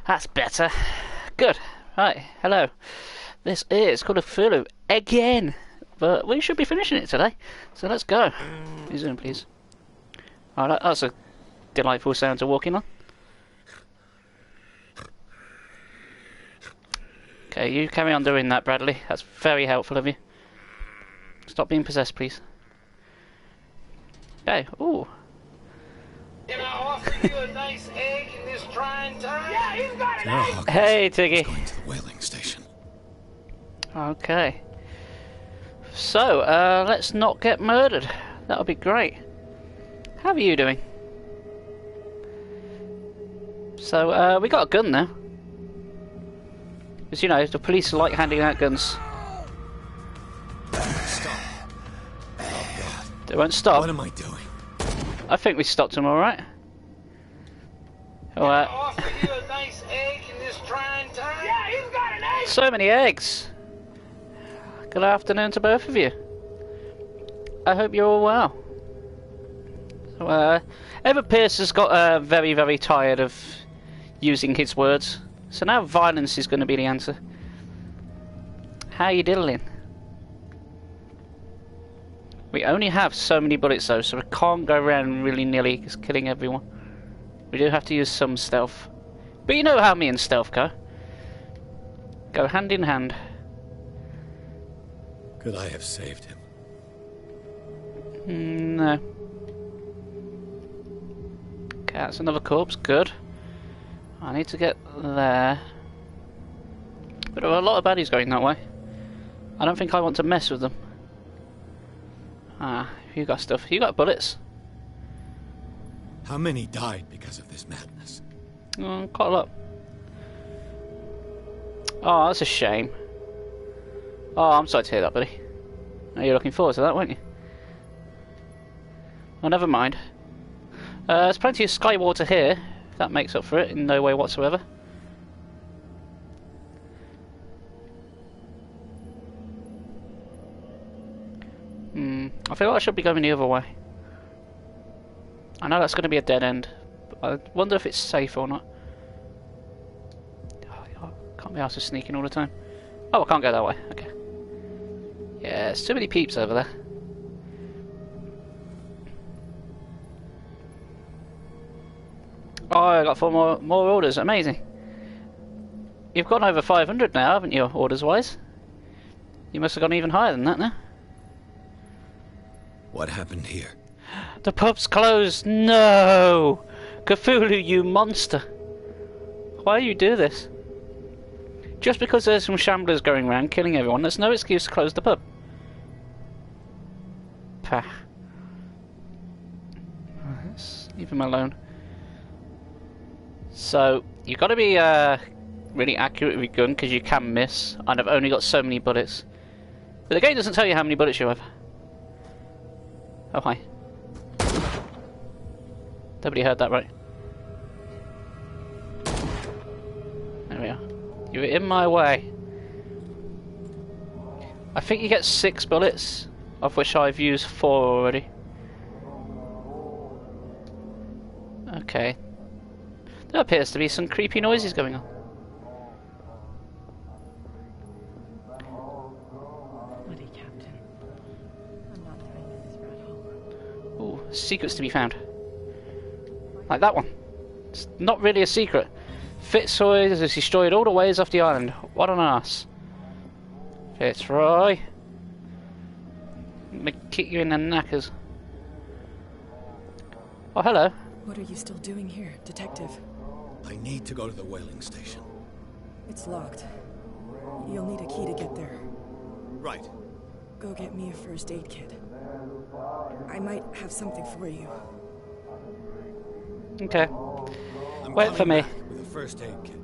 That's better. Good. Right, hello. This is Cthulhu again. But we should be finishing it today. So let's go. Resume, please. Alright, that's a delightful sound to walk in on. Okay, you carry on doing that, Bradley. That's very helpful of you. Stop being possessed, please. Okay, ooh. Can I offer you a nice egg in this trying time? Yeah, he's got an egg! Hey, Tiggy. Going to the whaling station. Okay. So, let's not get murdered. That'll be great. How are you doing? So, we got a gun now. Because, you know, the police like handing out guns. Stop. Oh, God. They won't stop. What am I doing? I think we stopped them alright. Can I offer you a nice egg in this trying time? Yeah, he's got an egg! So many eggs! Good afternoon to both of you. I hope you're all well. So, Evan Pierce has got very, very tired of using his words. So now violence is going to be the answer. How you diddling? We only have so many bullets though, so we can't go around willy-nilly just killing everyone. We do have to use some stealth. But you know how me and stealth go. Go hand in hand. Could I have saved him? No. Okay, that's another corpse. Good. I need to get there. But there are a lot of baddies going that way. I don't think I want to mess with them. Ah, you got stuff. You got bullets. How many died because of this madness? Quite a lot. Oh, that's a shame. Oh, I'm sorry to hear that, buddy. Now you're looking forward to that, weren't you? Well, never mind. There's plenty of sky water here. If that makes up for it in no way whatsoever. I feel like I should be going the other way. I know that's going to be a dead end, but I wonder if it's safe or not. Oh, I can't be asked to sneak in all the time. Oh, I can't go that way. Okay. Yeah, there's too many peeps over there. Oh, I got 4 more orders. Amazing. You've gone over 500 now, haven't you, orders-wise? You must have gone even higher than that now. What happened here? The pub's closed. No! Cthulhu, you monster. Why do you do this? Just because there's some shamblers going around killing everyone, there's no excuse to close the pub. Pah. Leave him alone. So, you've got to be really accurate with your gun because you can miss, and I've only got so many bullets. But the game doesn't tell you how many bullets you have. Oh, hi. Nobody heard that, right? There we are. You were in my way. I think you get 6 bullets, of which I've used 4 already. Okay. There appears to be some creepy noises going on. Bloody Captain. I'm not throwing in this rat hole. Ooh, secrets to be found. Like that one. It's not really a secret. Fitzroy has destroyed all the ways off the island. What an ass. Fitzroy. Let me kick you in the knackers. Oh, hello. What are you still doing here, Detective? I need to go to the whaling station. It's locked. You'll need a key to get there. Right. Go get me a first aid kit. I might have something for you. Okay. I'm Wait for me. back with a first aid kit.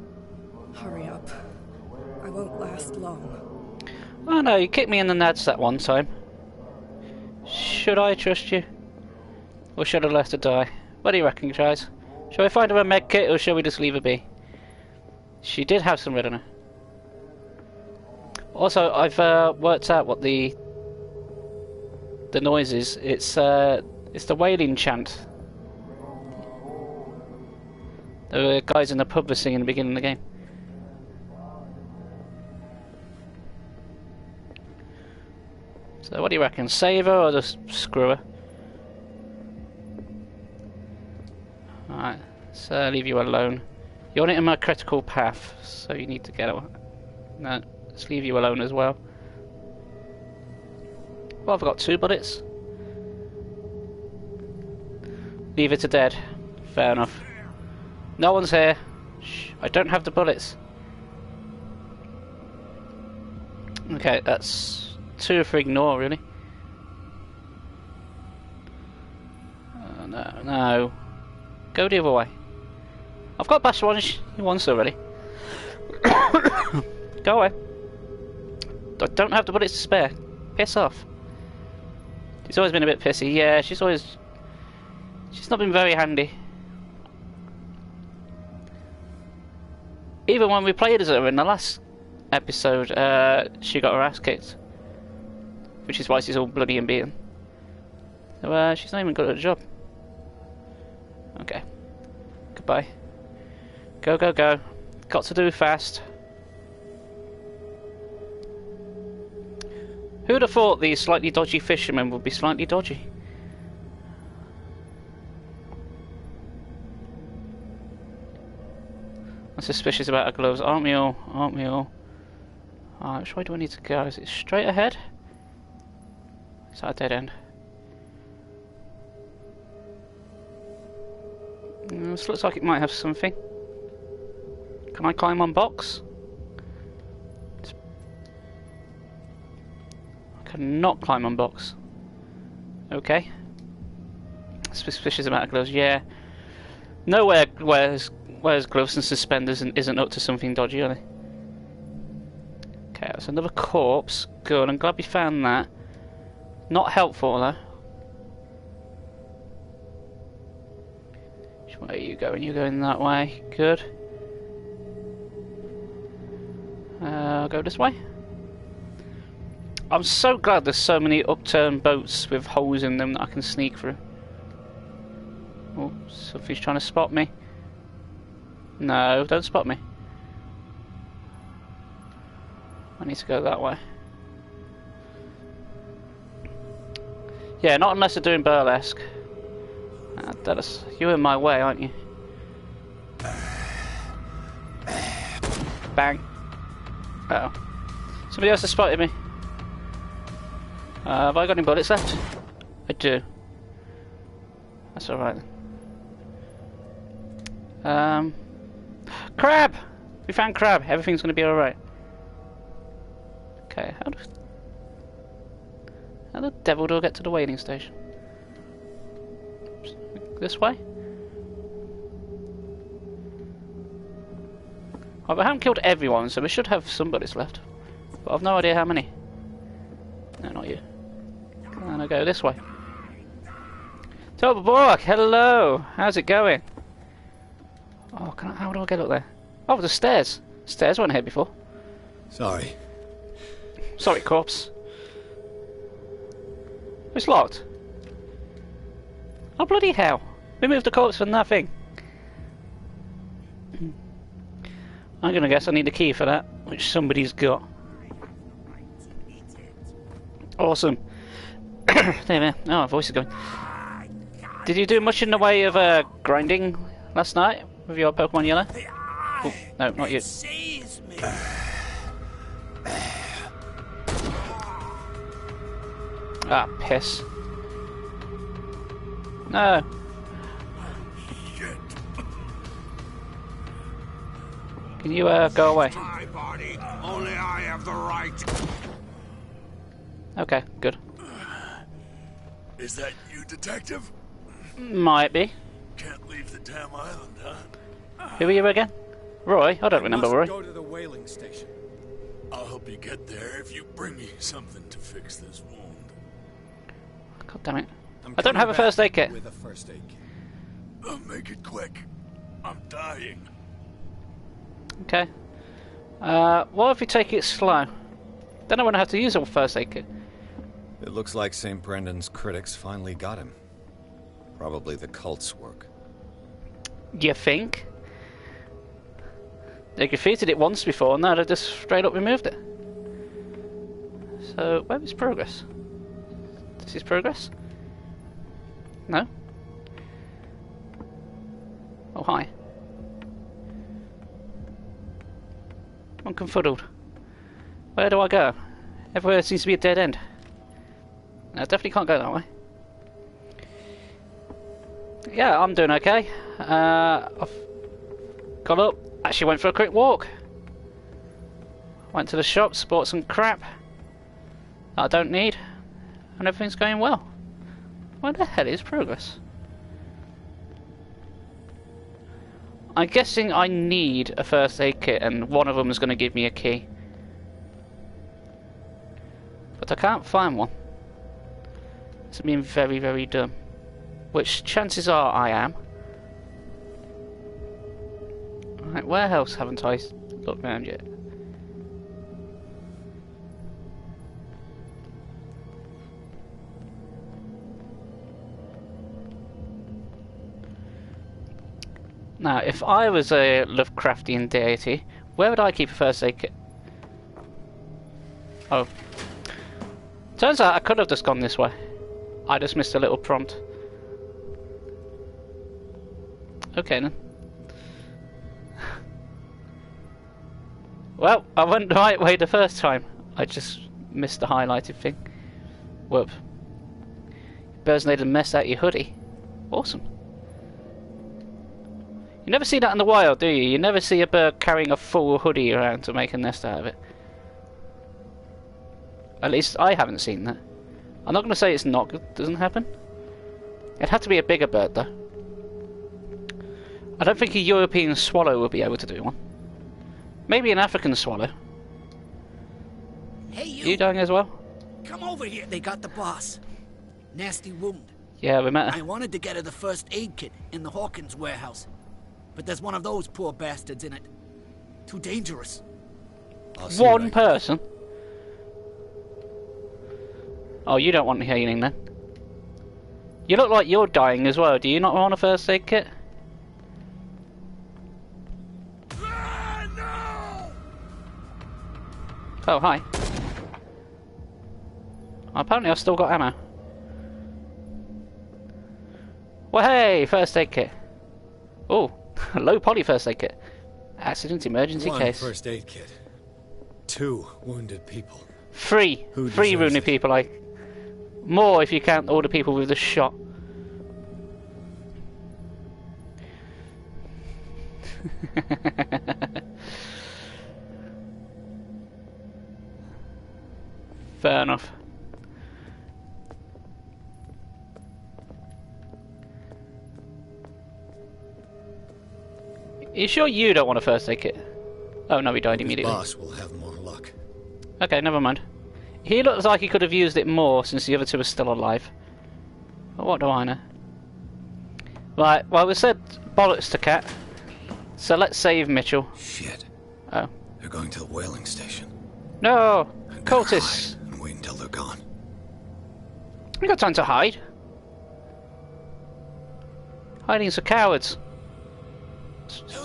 Hurry up. I won't last long. Oh no, you kicked me in the nads that one time. Should I trust you? Or should I let her die? What do you reckon, guys? Shall we find her a med kit or shall we just leave her be? She did have some red on her. Also, I've worked out what the noise is. It's the wailing chant. The guys in the pub were singing at the beginning of the game. So what do you reckon? Save her or just screw her? Alright, so leave you alone. You're not in my critical path, so you need to get her. No, let's leave you alone as well. Well, I've got 2 bullets. Leave her to dead. Fair enough. No one's here. Shh, I don't have the bullets. Okay, that's 2 for ignore, really. No, no. Go the other way. I've got bashed once already. Go away. I don't have the bullets to spare. Piss off. She's always been a bit pissy. Yeah, she's not been very handy. Even when we played as her in the last episode, she got her ass kicked. Which is why she's all bloody and beaten. So she's not even good at the job. Okay. Goodbye. Go, go, go. Got to do fast. Who would have thought these slightly dodgy fishermen would be slightly dodgy? I'm suspicious about her gloves. Aren't we all? Aren't we all? Which way do I need to go? Is it straight ahead? Is that a dead end? This looks like it might have something. Can I climb on box? I cannot climb on box. Okay. Suspicious about gloves, yeah. Nowhere wears gloves and suspenders and isn't up to something dodgy, are they? Okay, that's another corpse. Good, I'm glad we found that. Not helpful though. Which way are you going? You're going that way. Good. I'll go this way. I'm so glad there's so many upturned boats with holes in them that I can sneak through. Oh, something's trying to spot me. No, don't spot me. I need to go that way. Yeah, not unless they're doing burlesque. You're in my way, aren't you? Bang. Uh oh. Somebody else has spotted me. Have I got any bullets left? I do. That's alright then. Crab! We found crab. Everything's going to be alright. Okay, how the devil do I get to the whaling station? This way? Oh, I haven't killed everyone, so we should have some bullets left. But I've no idea how many. No, not you. And I go this way. Toberborg, hello! How's it going? Oh, how do I get up there? Oh, the stairs. Stairs weren't here before. Sorry. Sorry, corpse. It's locked. Oh, bloody hell. We moved the corpse for nothing. I'm gonna guess I need a key for that, which somebody's got. Awesome. There, oh, voice is going. Did you do much in the way of grinding last night with your Pokemon Yellow? Oh, no, not you. Ah, piss. No. Can you go away? My body. Only I have the right. Okay, good. Is that you, Detective? Might be. Can't leave the damn island, huh? Who are you again? Roy? I don't remember Roy. Go to the whaling station. I'll help you get there if you bring me something to fix this wound. God damn it. I'm I don't have a coming first aid kit. With a first aid kit. Make it quick. I'm dying. Okay. What if we take it slow? Then I won't have to use a first aid kit. It looks like St. Brendan's critics finally got him. Probably the cult's work. You think? They defeated it once before, and now they've just straight up removed it. So, where is progress? This is progress? No? Oh, hi. I'm confuddled. Where do I go? Everywhere seems to be a dead end. I definitely can't go that way. Yeah, I'm doing okay. I've got up, actually went for a quick walk. Went to the shops, bought some crap that I don't need, and everything's going well. Where the hell is progress? I'm guessing I need a first aid kit, and one of them is going to give me a key. But I can't find one. It's being very, very dumb. Which chances are I am. Right, where else haven't I looked around yet? Now, if I was a Lovecraftian deity, where would I keep a first aid kit? Oh. Turns out I could have just gone this way. I just missed a little prompt. Okay then. Well, I went the right way the first time. I just missed the highlighted thing. Whoop. Birds made a mess out of your hoodie. Awesome. You never see that in the wild, do you? You never see a bird carrying a full hoodie around to make a nest out of it. At least I haven't seen that. I'm not going to say it's not, it doesn't happen. It had to be a bigger bird though. I don't think a European swallow would be able to do one. Maybe an African swallow. Hey You dying as well? come over here. They got the boss. Nasty wound. Yeah, we met her. I wanted to get her the first aid kit in the Hawkins warehouse. But there's one of those poor bastards in it. Too dangerous. One person? Oh, you don't want healing then? You look like you're dying as well. Do you not want a first aid kit? Oh, hi. Apparently I've still got ammo. Well, hey! First aid kit. Oh, low poly first aid kit. Accident emergency One case. first aid kit. 2 wounded people. 3. Who 3 deserves wounded it? people, like. More if you count all the people with the shot. Fair enough. Are you sure you don't want a first aid kit? Oh no, he died His immediately. boss will have more luck. Okay, never mind. He looks like he could have used it more since the other 2 are still alive. But what do I know? Right, well we said bollocks to Cat. So let's save Mitchell. Shit. Oh. They're going to the whaling station. No! I'm gonna Cultists! hide and wait until they're gone. We got time to hide. Hiding's for cowards.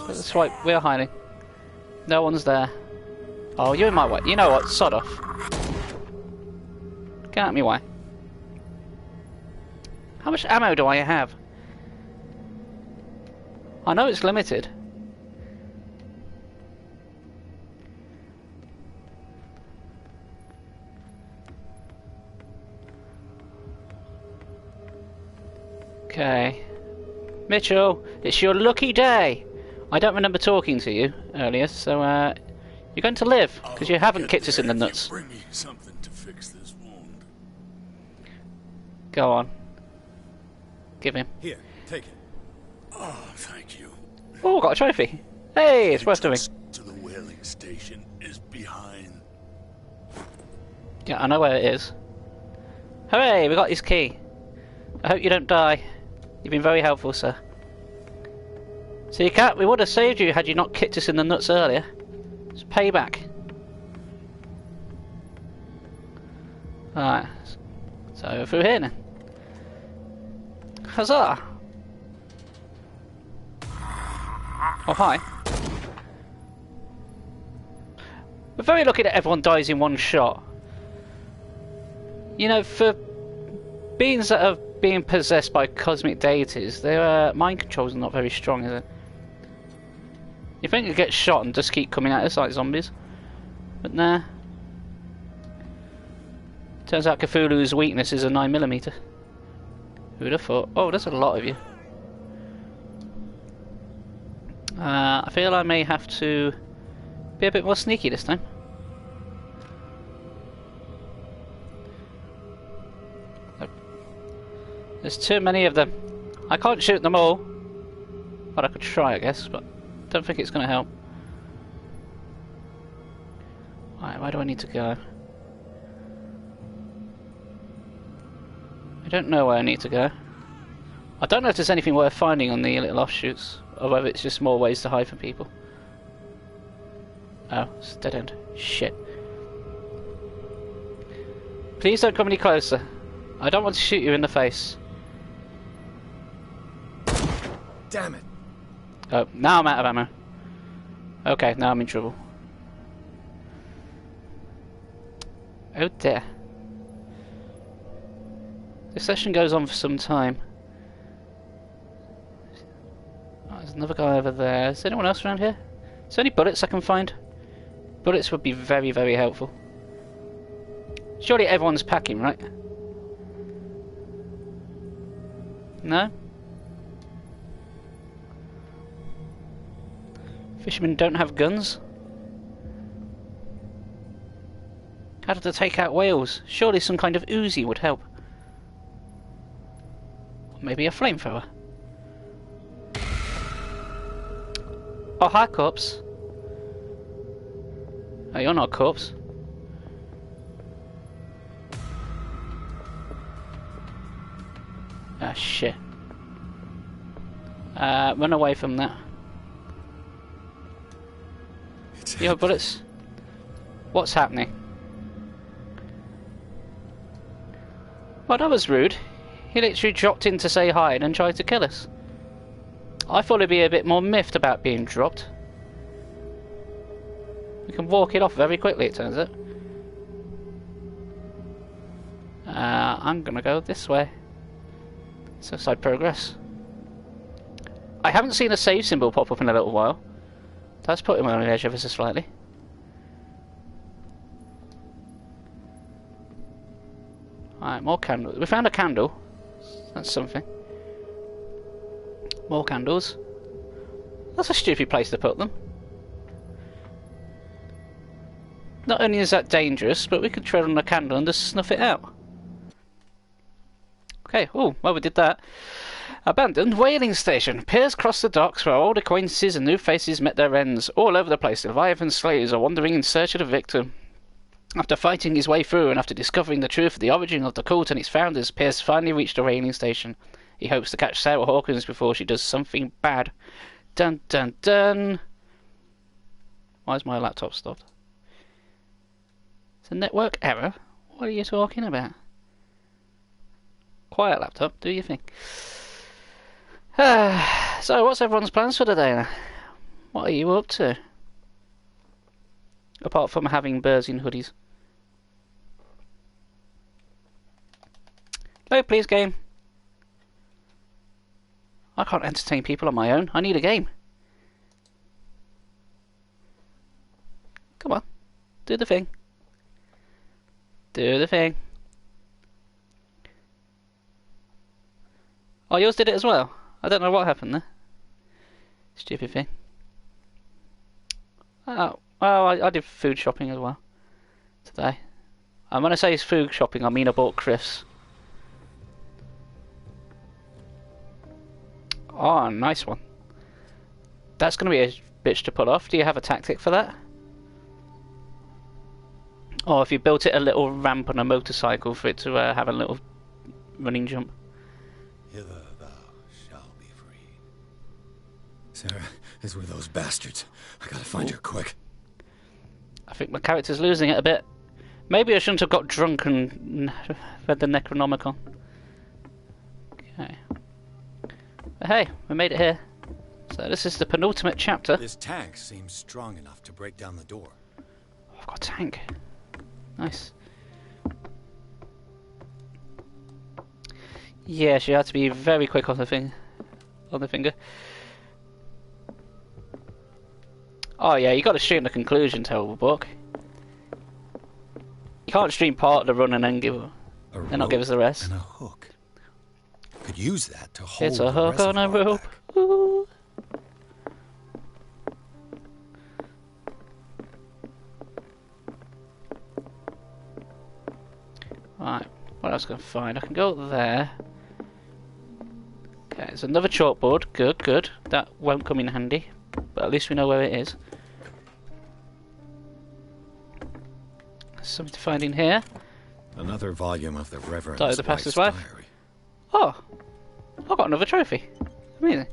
That's why we're hiding. No one's there. Oh, you're in my way. You know what? Sod off. Get out of my way. How much ammo do I have? I know it's limited. Okay. Mitchell, it's your lucky day. I don't remember talking to you earlier, so you're going to live because you haven't kicked us in the nuts. Bring me something to fix this wound. Go on. Give him. Here, take it. Oh, thank you. Oh, got a trophy. Hey, it's worth doing. Entrance to the whaling station is behind. Yeah, I know where it is. Hooray, we got his key. I hope you don't die. You've been very helpful, sir. See, Cat, we would have saved you had you not kicked us in the nuts earlier. It's payback. Alright. So, through here then. Huzzah! Oh, hi. We're very lucky that everyone dies in one shot. You know, for beings that are being possessed by cosmic deities, their mind controls are not very strong, is it? You think you get shot and just keep coming at us like zombies, but nah. Turns out Cthulhu's weakness is a 9mm. Who'd have thought? Oh, there's a lot of you. I feel I may have to be a bit more sneaky this time. There's too many of them. I can't shoot them all. But I could try, I guess, but don't think it's going to help. Right, where do I need to go? I don't know where I need to go. I don't know if there's anything worth finding on the little offshoots, or whether it's just more ways to hide from people. Oh, it's a dead end. Shit. Please don't come any closer. I don't want to shoot you in the face. Damn it. Oh, now I'm out of ammo. Okay, now I'm in trouble. Oh dear. This session goes on for some time. Oh, there's another guy over there. Is anyone else around here? Is there any bullets I can find? Bullets would be very, very helpful. Surely everyone's packing, right? No? Fishermen don't have guns? How did they take out whales? Surely some kind of Uzi would help. Or maybe a flamethrower. Oh, hi, corpse. Oh, you're not a corpse. Ah, shit. Run away from that. You have bullets? What's happening? Well, that was rude. He literally dropped in to say hi and then tried to kill us. I thought he'd be a bit more miffed about being dropped. We can walk it off very quickly, it turns out. I'm gonna go this way. So side progress. I haven't seen a save symbol pop up in a little while. That's putting me on the edge ever so slightly. Alright, more candles. We found a candle. That's something. More candles. That's a stupid place to put them. Not only is that dangerous, but we could tread on a candle and just snuff it out. Okay, oh, well we did that. Abandoned whaling station. Piers crossed the docks where old acquaintances and new faces met their ends. All over the place, Leviathan slayers are wandering in search of the victim. After fighting his way through and after discovering the truth of the origin of the cult and its founders, Piers finally reached the whaling station. He hopes to catch Sarah Hawkins before she does something bad. Dun dun dun. Why is my laptop stopped? It's a network error? What are you talking about? Quiet laptop, do you think? So, what's everyone's plans for today now? What are you up to? Apart from having birds in hoodies. Load please, game. I can't entertain people on my own. I need a game. Come on. Do the thing. Do the thing. Oh, yours did it as well? I don't know what happened there. Stupid thing. Oh, well, I did food shopping as well today. And when I say it's food shopping, I mean I bought Chris. Oh, nice one. That's going to be a bitch to pull off. Do you have a tactic for that? Or if you built it a little ramp on a motorcycle for it to have a little running jump? Hither thou shalt be free. Sarah is with those bastards. I gotta find her quick. I think my character's losing it a bit. Maybe I shouldn't have got drunk and read the Necronomicon. Okay. But hey, we made it here. So this is the penultimate chapter. This tank seems strong enough to break down the door. I've got a tank. Nice. Yeah, she had to be very quick on the finger. Oh yeah, you got to stream the conclusion, terrible book. You can't stream part of the run and then not give us the rest. And a hook. Could use that to hold It's a the hook on a reservoir rope. back. Ooh. Right, what else can I find? I can go up there. Okay, there's another chalkboard. Good, good. That won't come in handy, but at least we know where it is. There's something to find in here. Another volume of the Reverend Diary of the Pastor's Wife. Diary. Oh, I've got another trophy. Amazing.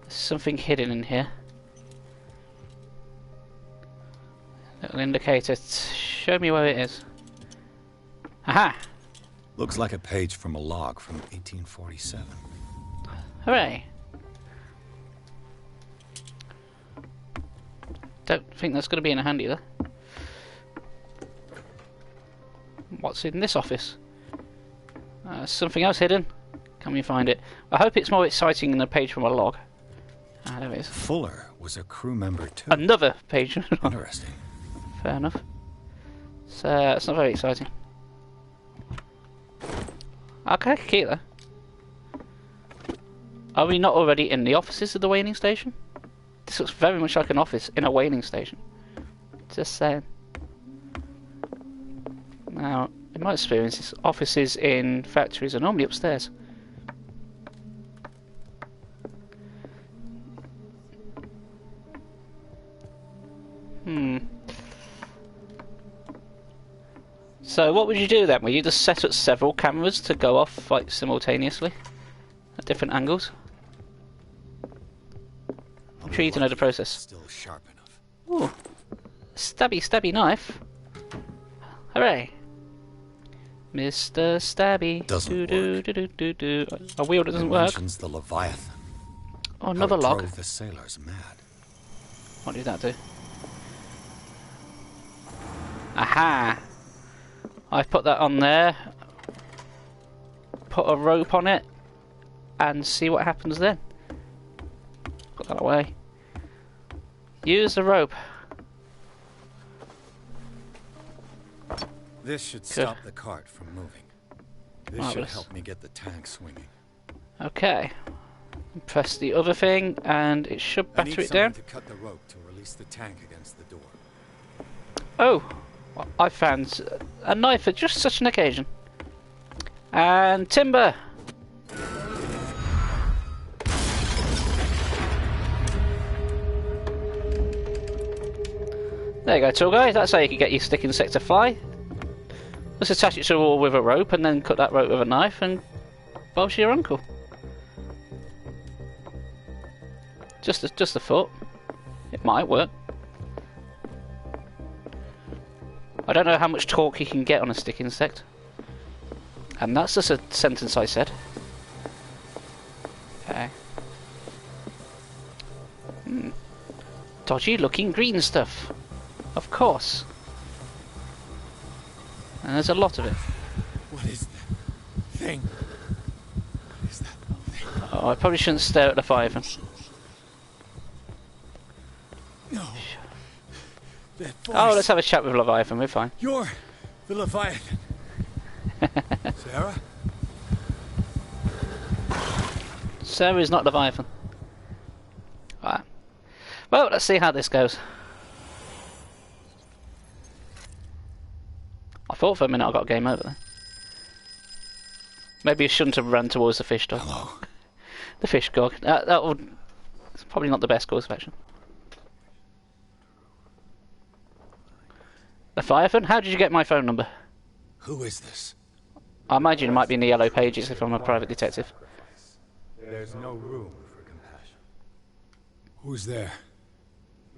There's something hidden in here. Little indicator. Show me where it is. Aha! Looks like a page from a log from 1847. Hooray! Don't think that's going to be in a handy though. What's in this office? Something else hidden. Can we find it? I hope it's more exciting than a page from a log. Ah, there it is. Fuller was a crew member too. Another page. Interesting. Fair enough. So it's not very exciting. Okay, keep that. Are we not already in the offices of the whaling station? This looks very much like an office in a whaling station. Just saying. Now, in my experience, offices in factories are normally upstairs. So what would you do then? Will you just set up several cameras to go off like simultaneously at different angles? I'm sure you to know the process. Still sharp enough. Ooh, stabby knife. Hooray! Mr. Stabby. Doesn't work. A wheel that doesn't It work. mentions the Leviathan. Oh, another How it log. drove the sailors mad. What did that do? Aha! I've put that on there. Put a rope on it. And see what happens then. Put that away. Use the rope. This should stop the cart from moving. This should Marvelous. help me get the tank swinging. Okay. Press the other thing and it should I batter need it down. someone to cut the rope to release the tank against the door. Oh! I found a knife for just such an occasion. And timber! There you go, tour guide. That's how you can get your stick insect to fly. Just attach it to a wall with a rope and then cut that rope with a knife and Bob's your uncle. Just a thought. It might work. I don't know how much torque you can get on a stick insect. And that's just a sentence I said. Okay. Dodgy looking green stuff. Of course. And there's a lot of it. What is that thing? What is that thing? Oh, I probably shouldn't stare at the Leviathan. No. That voice. Oh, let's have a chat with Leviathan, we're fine. You're the Leviathan. Sarah? Sarah is not Leviathan. Right. Well, let's see how this goes. I thought for a minute I got a game over there. Maybe you shouldn't have run towards the fish dog. Hello. The fish dog. That would... It's probably not the best course of action. Leviathan, how did you get my phone number? Who is this? I imagine it might be in the yellow pages if I'm a private detective. There's no room for compassion. Who's there?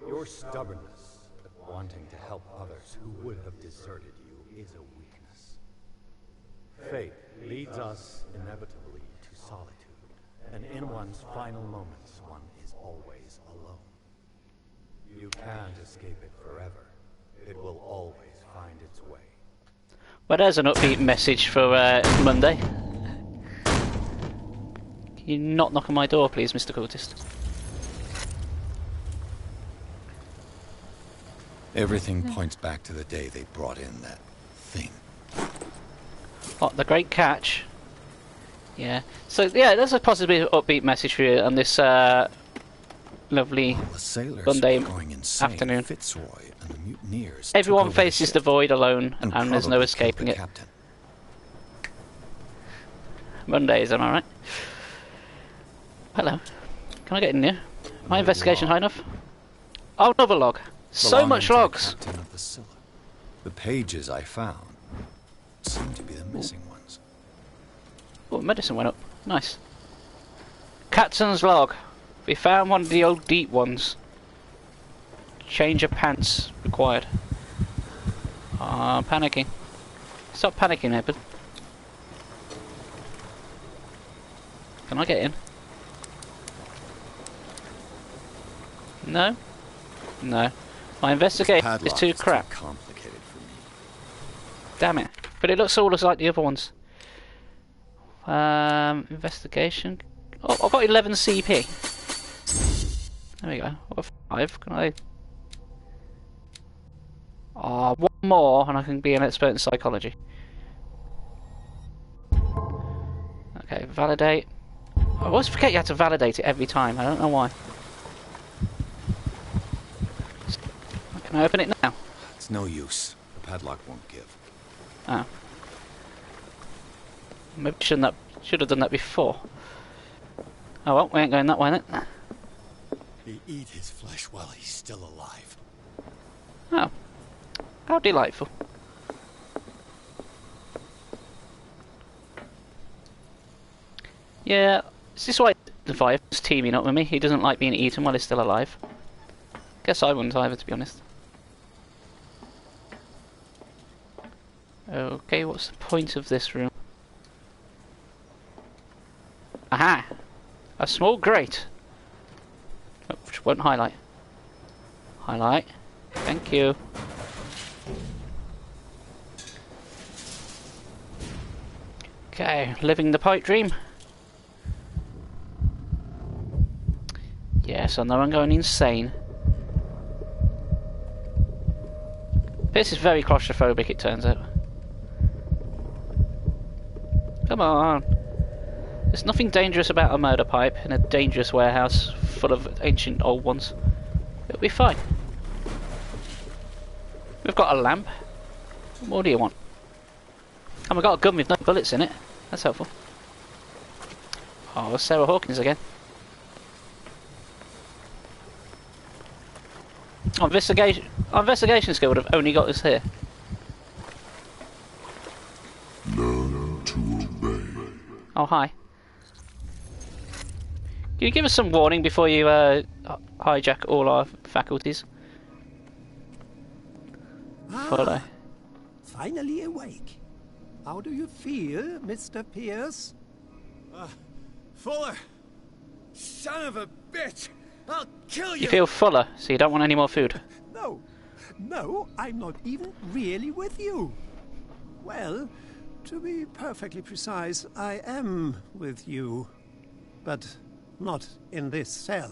Your stubbornness at wanting to help others who would have deserted you is a weakness. Fate leads us inevitably to solitude, and in one's final moments, one is always alone. You can't escape it forever. It will always find its way. Well, there's an upbeat message for Monday. Can you not knock on my door, please, Mr. Cultist? Everything points back to the day they brought in that thing. What, the great catch? Yeah. So, yeah, there's a possibly upbeat message for you on this lovely The sailors Monday were going insane. afternoon. Fitzroy and the mutineers Everyone took over faces the the ship void alone, and there's no probably escaping killed it. the captain. Mondays, am I right? Hello. Can I get in here? My investigation high enough? Oh, another log. So Belonging much to the logs. captain of the Scylla. The pages I found seem to be the missing ones. Oh, medicine went up. Nice. Captain's log. We found one of the old deep ones. Change of pants required. Ah, I'm panicking. Stop panicking, Edward. Can I get in? No? No. My investigation is Padlock too crap. complicated for me. Damn it. But it looks all like the other ones. Investigation. Oh, I've got 11 CP. There we go. I've got 5. Can I... Oh, one more and I can be an expert in psychology. Okay, validate. I always forget you have to validate it every time. I don't know why. Can I open it now? It's no use. The padlock won't give. Oh. Maybe should have done that before. Oh well, we ain't going that way then. They eat his flesh while he's still alive. Oh. How delightful. Yeah, is this why the Viper's teaming up with me? He doesn't like being eaten while he's still alive. Guess I wouldn't either, to be honest. Okay, what's the point of this room? Aha! A small grate! Oh, which won't highlight. Highlight. Thank you. Okay, living the pipe dream. Yes, I know I'm going insane. This is very claustrophobic, it turns out. Come on. There's nothing dangerous about a murder pipe in a dangerous warehouse full of ancient old ones. It'll be fine. We've got a lamp. What more do you want? And we've got a gun with no bullets in it. That's helpful. Oh, Sarah Hawkins again. Our investigation skill would have only got us here. Learn to obey. Oh, hi. Can you give us some warning before you hijack all our faculties? Follow. Finally awake. How do you feel, Mr. Pierce? Fuller! Son of a bitch! I'll kill You feel fuller, so you don't want any more food. No, I'm not even really with you. Well, to be perfectly precise, I am with you. But not in this cell.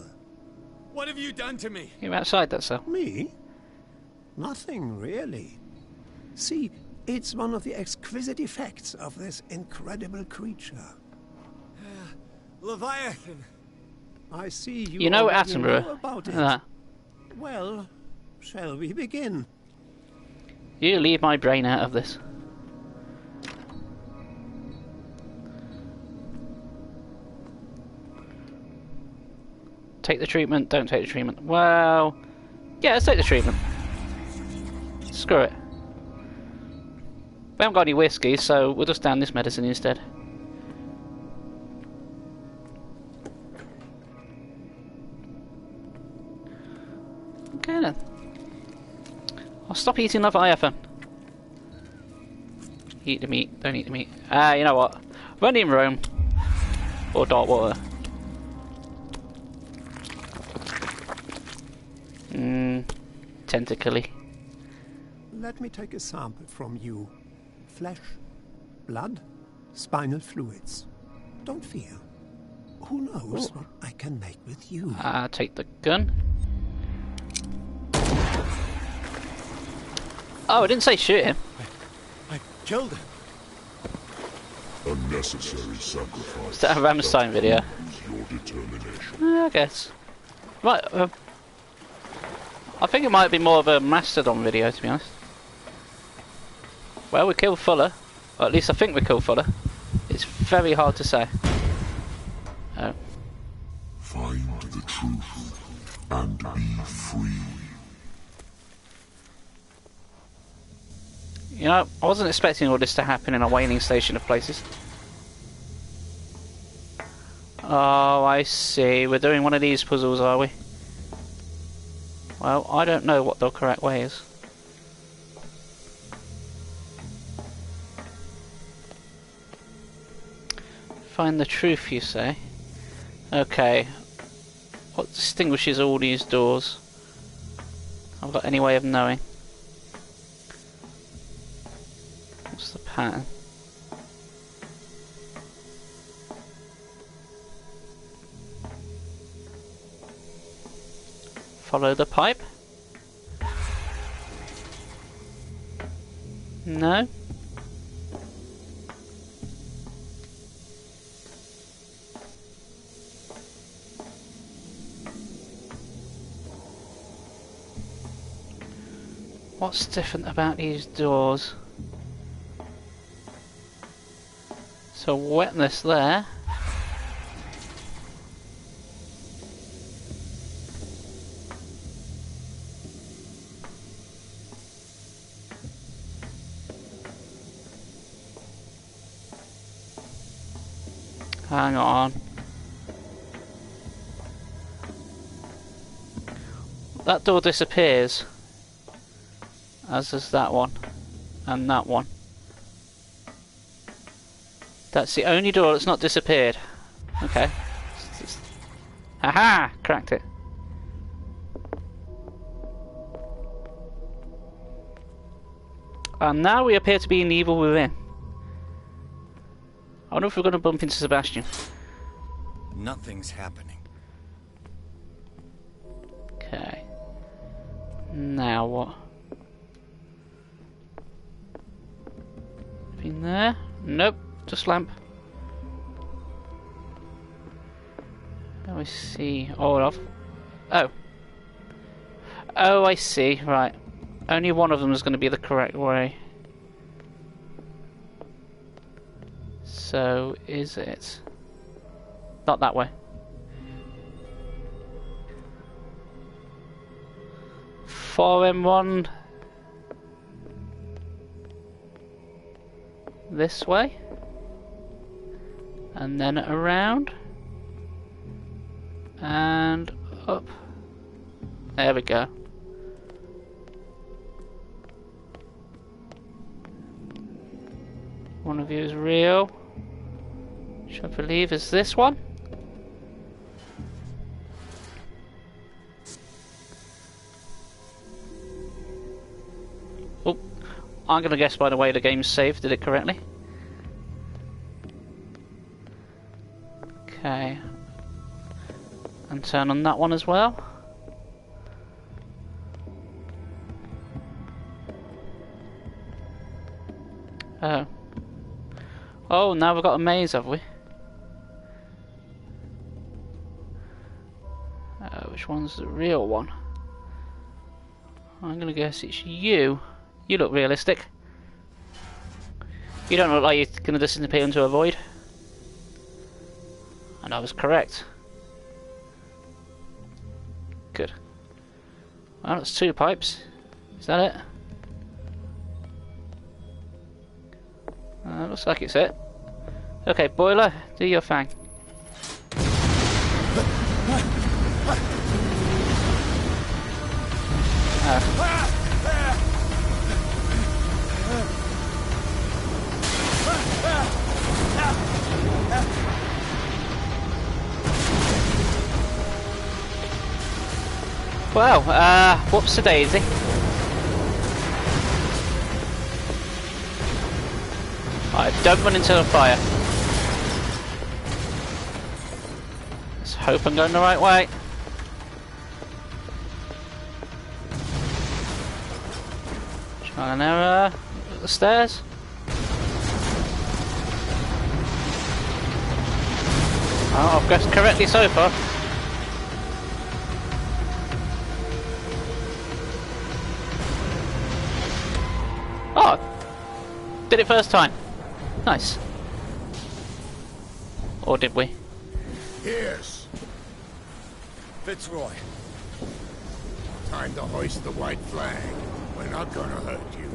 What have you done to me? You're outside that cell. Me? Nothing, really. See, it's one of the exquisite effects of this incredible creature. Leviathan! I see You know already Attenborough. know about it. That. Well, shall we begin? You leave my brain out of this. Take the treatment, don't take the treatment. Well, yeah, let's take the treatment. Screw it. We haven't got any whiskey, so we'll just down this medicine instead. Okay then. I'll stop eating Leviathan. Eat the meat, don't eat the meat. You know what? When in Rome, or dark water. tentacly. Let me take a sample from you. Flesh, blood, spinal fluids. Don't fear. Who knows what I can make with you? Take the gun. Oh, I didn't say shoot him. I killed him. Unnecessary sacrifice. Is that a Ramstein video? Your determination. I guess. Right. I think it might be more of a Mastodon video, to be honest. Well, we killed Fuller. Or at least I think we killed Fuller. It's very hard to say. Oh. Find the truth and be free. You know, I wasn't expecting all this to happen in a whaling station of places. Oh, I see. We're doing one of these puzzles, are we? Well, I don't know what the correct way is. Find the truth, you say? Okay. What distinguishes all these doors? I've got any way of knowing. What's the pattern? Follow the pipe? No? What's different about these doors? So wetness there. Hang on. That door disappears. As does that one. And that one. That's the only door that's not disappeared. Okay. Aha! Cracked it. And now we appear to be an evil within. I wonder if we're going to bump into Sebastian. Nothing's happening. Okay. Now what? Been there? Nope. Just lamp. Let me see. Oh, oh, I see. Right. Only one of them is going to be the correct way. So, is it? Not that way. 4M1. This way. And then around. And up. There we go. One of you is real. Which I believe is this one. Oh, I'm gonna guess by the way the game's saved. Did it correctly? Okay. And turn on that one as well. Oh. Oh, now we've got a maze, have we? Which one's the real one? I'm gonna guess it's you. You look realistic. You don't look like you're gonna disappear into a void. And I was correct. Good. Well, that's 2 pipes. Is that it? Looks like it's it. Okay, boiler, do your thing. Well, whoops a daisy. Alright, don't run into the fire. Let's hope I'm going the right way. Trying to narrow the stairs. Oh, I've guessed correctly so far. Oh! Did it first time. Nice. Or did we? Yes. Fitzroy. Time to hoist the white flag. We're not gonna hurt you.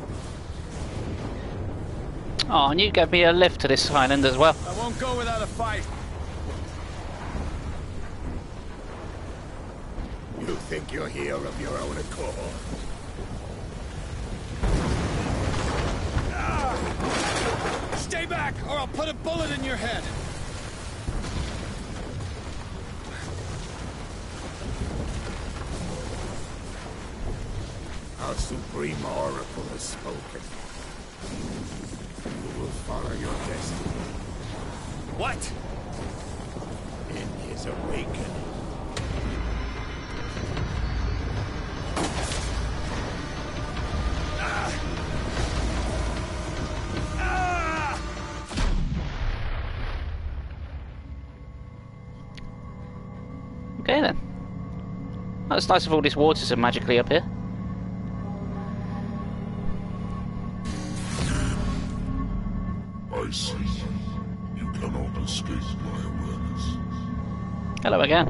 Oh, and you gave me a lift to this island as well. I won't go without a fight. You think you're here of your own accord? Stay back, or I'll put a bullet in your head. Our supreme oracle has spoken. You will follow your destiny. What? In his awakening. Okay then. Well, it's nice if all these waters are magically up here. I see you. You cannot escape my awareness. Hello again.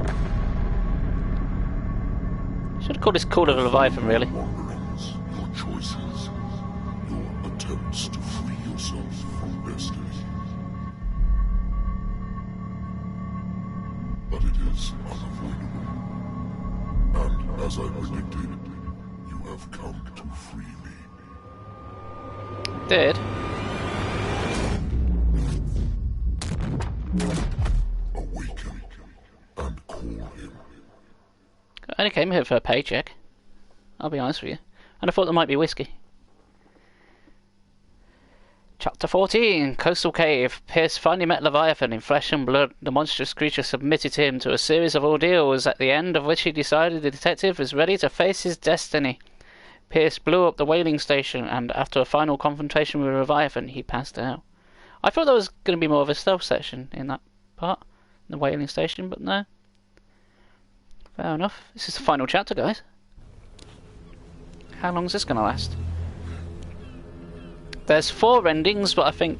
Should have called this Call of the Leviathan, really. Wanderings, your choices, your attempts to free yourself from destiny. But it is unavoidable. And as I predicted, you have come to free me. Did. Awaken and call him. I only came here for a paycheck. I'll be honest with you. And I thought there might be whiskey. Chapter 14, Coastal Cave. Pierce finally met Leviathan in flesh and blood. The monstrous creature submitted him to a series of ordeals, at the end of which he decided the detective was ready to face his destiny. Pierce blew up the whaling station, and after a final confrontation with Leviathan, he passed out. I thought there was going to be more of a stealth section in that part, the whaling station, but no. Fair enough. This is the final chapter, guys. How long is this going to last? There's 4 endings, but I think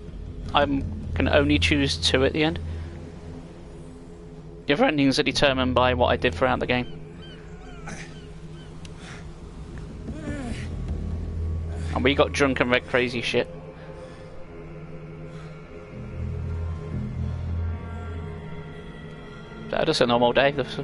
I can only choose 2 at the end. The other endings are determined by what I did throughout the game. And we got drunk and read crazy shit. That was a normal day. That's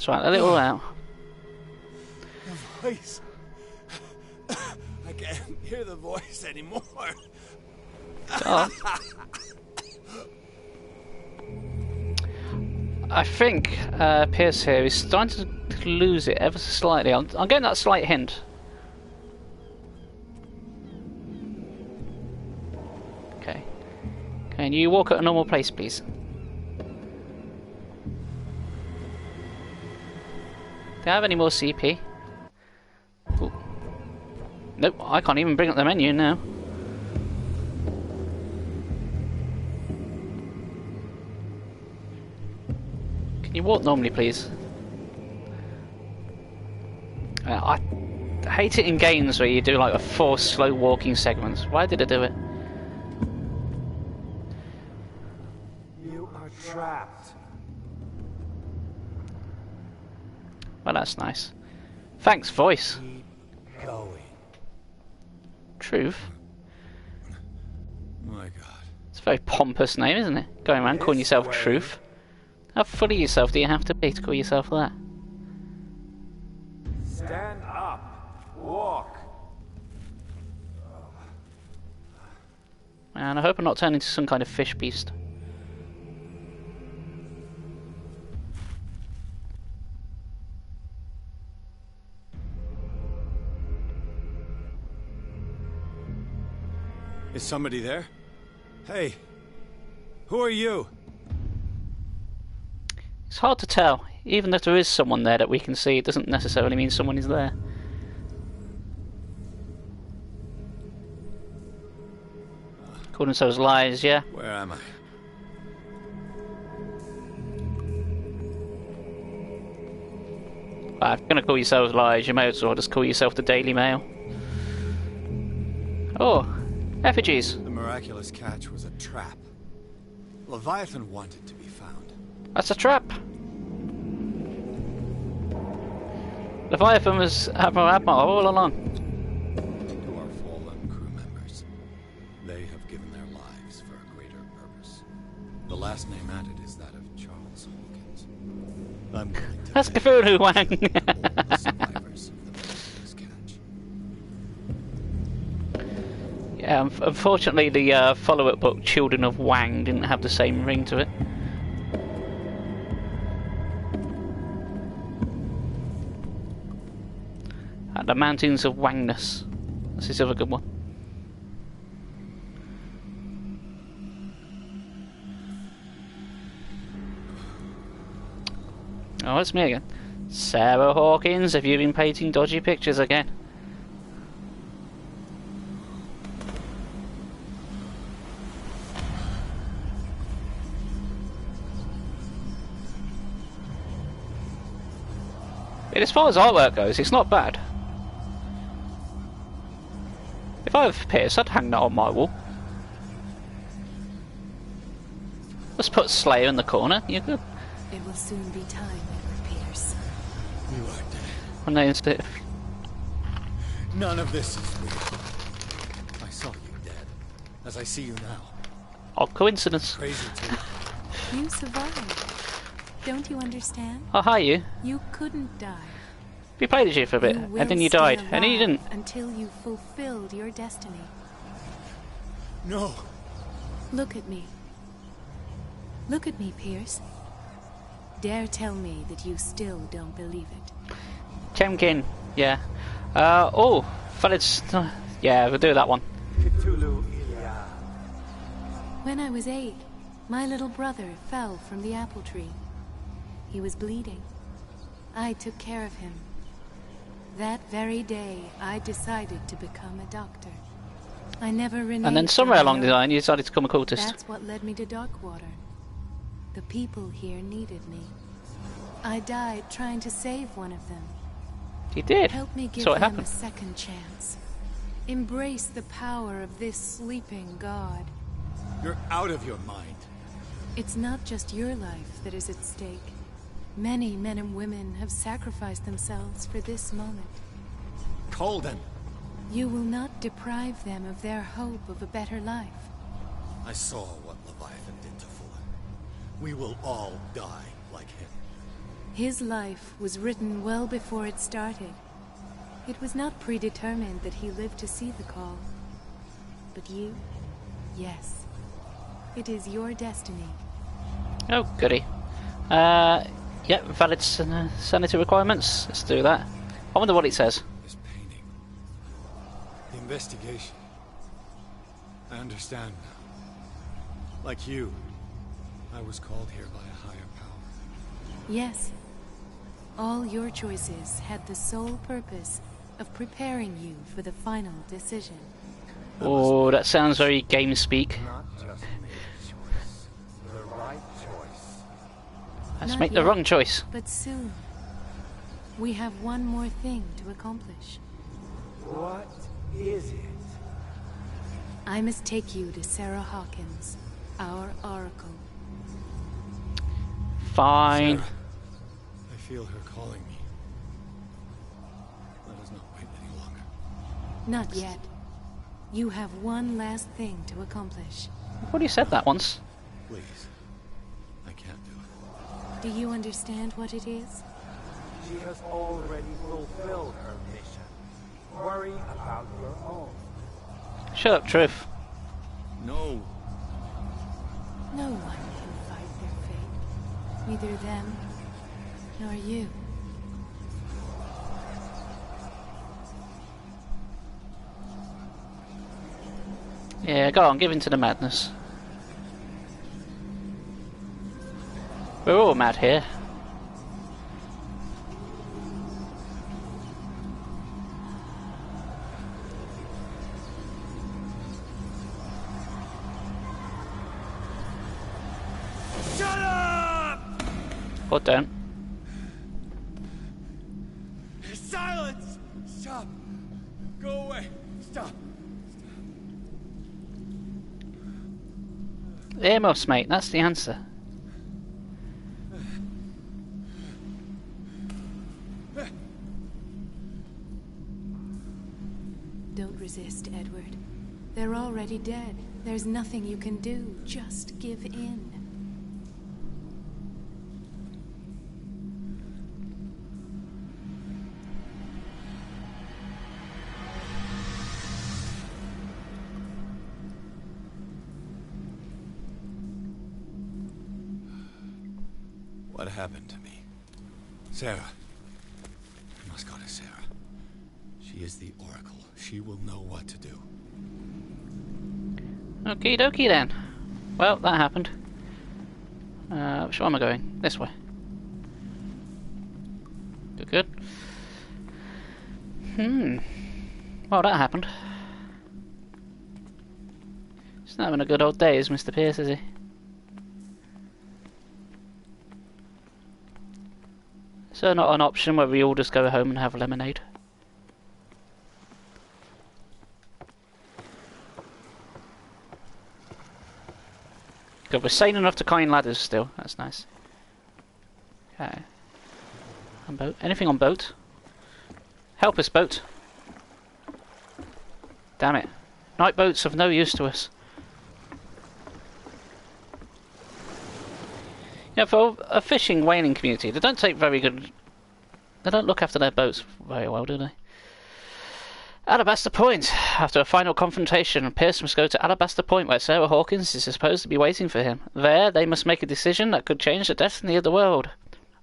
right, let it all out. The voice. I can't hear the voice anymore. Oh. I think Pierce here is starting to lose it ever so slightly. I'm getting that slight hint. Okay. Can you walk at a normal pace, please? Do I have any more CP? Ooh. Nope, I can't even bring up the menu now. Can you walk normally, please? I hate it in games where you do like a 4 slow walking segments. Why did I do it? You are trapped. Well, that's nice. Thanks, voice. Keep going. Truth. My God. It's a very pompous name, isn't it? Going around calling yourself Truth. How full of yourself do you have to be to call yourself that? Stand up. Walk. And I hope I'm not turning into some kind of fish beast. Is somebody there? Hey, who are you? It's hard to tell. Even if there is someone there that we can see, it doesn't necessarily mean someone is there. According to those lies, yeah. Where am I? If you're going to call yourselves lies, you may as well just call yourself the Daily Mail. Oh, effigies. The miraculous catch was a trap. Leviathan wanted to be found. That's a trap. Leviathan was Admiral all along. To our fallen crew members, they have given their lives for a greater purpose. The last name added is that of Charles Hawkins. I'm willing to That's thank Cthulhu, Wang. all the survivors of the miraculous catch. Yeah, unfortunately the follow-up book, Children of Wang, didn't have the same ring to it. The Mountains of Wangness. That's his other good one. Oh, it's me again. Sarah Hawkins, have you been painting dodgy pictures again? As far as artwork goes, it's not bad. If I have Pierce, I'd hang that on my wall. Let's put Slayer in the corner. You're good. It will soon be time, Edward Pierce. You are dead. When they instead. None of this is real. I saw you dead, as I see you now. Odd coincidence. Crazy too. You survived. Don't you understand? Oh, hi you. You couldn't die. We played as you for a bit, You and then will you died, stay and then you alive didn't. until you fulfilled your destiny. No. Look at me. Look at me, Pierce. Dare tell me that you still don't believe it. Chemkin, yeah. Oh, Felix. Yeah, we'll do that one. Cthulhu Ilia. When I was 8, my little brother fell from the apple tree. He was bleeding. I took care of him. That very day, I decided to become a doctor. I never reneged. And then somewhere on my along the oath. line, you decided to become a cultist. That's what led me to Darkwater. The people here needed me. I died trying to save one of them. You did. Help me give So what them happened? a second chance. Embrace the power of this sleeping god. You're out of your mind. It's not just your life that is at stake. Many men and women have sacrificed themselves for this moment. Colden. You will not deprive them of their hope of a better life. I saw what Leviathan did to Fuller. We will all die like him. His life was written well before it started. It was not predetermined that he lived to see the call. But you, yes. It is your destiny. Oh, goody. Yeah, valid sanity requirements. Let's do that. I wonder what it says. This painting. The investigation. I understand now. Like you, I was called here by a higher power. Yes. All your choices had the sole purpose of preparing you for the final decision. Oh, that sounds very game speak. Not just made a choice. The right choice. Let's Not make the yet, wrong choice. But soon. We have one more thing to accomplish. What is it? I must take you to Sarah Hawkins, our oracle. Fine. Sarah, I feel her calling me. Let us not wait any longer. Not yet. You have one last thing to accomplish. I've already said that once. Please. I can't do it. Do you understand what it is? She has already fulfilled her mission. Worry about your own. Shut up, Truth. No Neither them nor you. Yeah, go on, give in to the madness. We're all mad here. Shut up! Or don't. Silence! Stop! Go away! Stop! Earmuffs, mate, that's the answer. Don't resist, Edward. They're already dead. There's nothing you can do. Just give in. What happened to me? Sarah. I must go to Sarah. She is the Oracle. She will know what to do. Okie dokie then. Well, that happened. Which way am I going? This way. Good, good. Well, that happened. He's not having a good old day, is Mr. Pierce, is he? Is there not an option where we all just go home and have lemonade? Good, we're sane enough to climb ladders still. That's nice. Okay. On boat. Anything on boat? Help us, boat. Damn it. Night boats of no use to us. Yeah, for a fishing, whaling community, they don't take very good... They don't look after their boats very well, do they? Alabaster Point. After a final confrontation, Pierce must go to Alabaster Point, where Sarah Hawkins is supposed to be waiting for him. There, they must make a decision that could change the destiny of the world.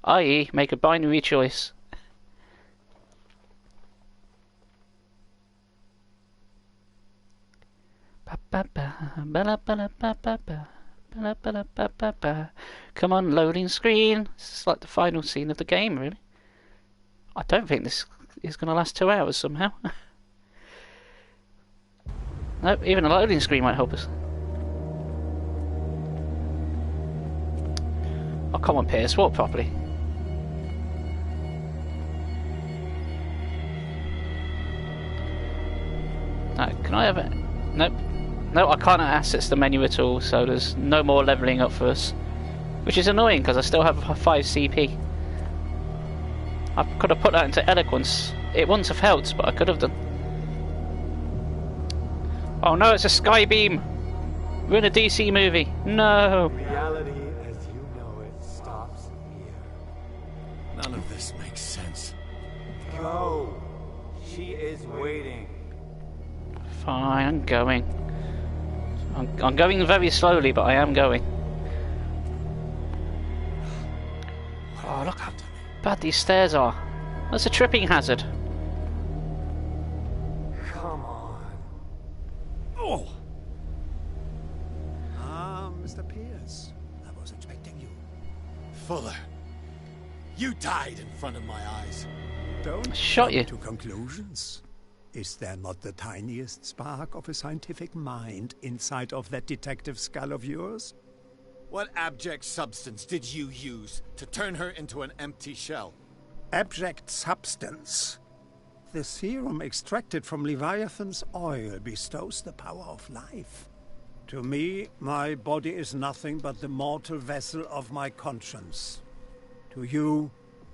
I.e., make a binary choice. Come on, loading screen. This is like the final scene of the game, really. I don't think this is going to last 2 hours somehow. Nope, even a loading screen might help us. Oh, come on, Pierce, walk properly. No, can I have it? Nope. No, I can't access the menu at all, so there's no more levelling up for us. Which is annoying, because I still have 5 CP. I could have put that into eloquence. It wouldn't have helped, but I could have done. Oh no, it's a sky beam! We're in a DC movie. No! Reality as you know it stops here. None of this makes sense. Go! She is waiting. Fine, I'm going. I'm going very slowly, but I am going. Oh, look how bad these stairs are. That's a tripping hazard. Come on. Oh! Mr. Pierce, I was expecting you. Fuller. You died in front of my eyes. Don't Shot you. jump to conclusions. Is there not the tiniest spark of a scientific mind inside of that detective skull of yours? What abject substance did you use to turn her into an empty shell? Abject substance. The serum extracted from Leviathan's oil bestows the power of life. To me, my body is nothing but the mortal vessel of my conscience. To you,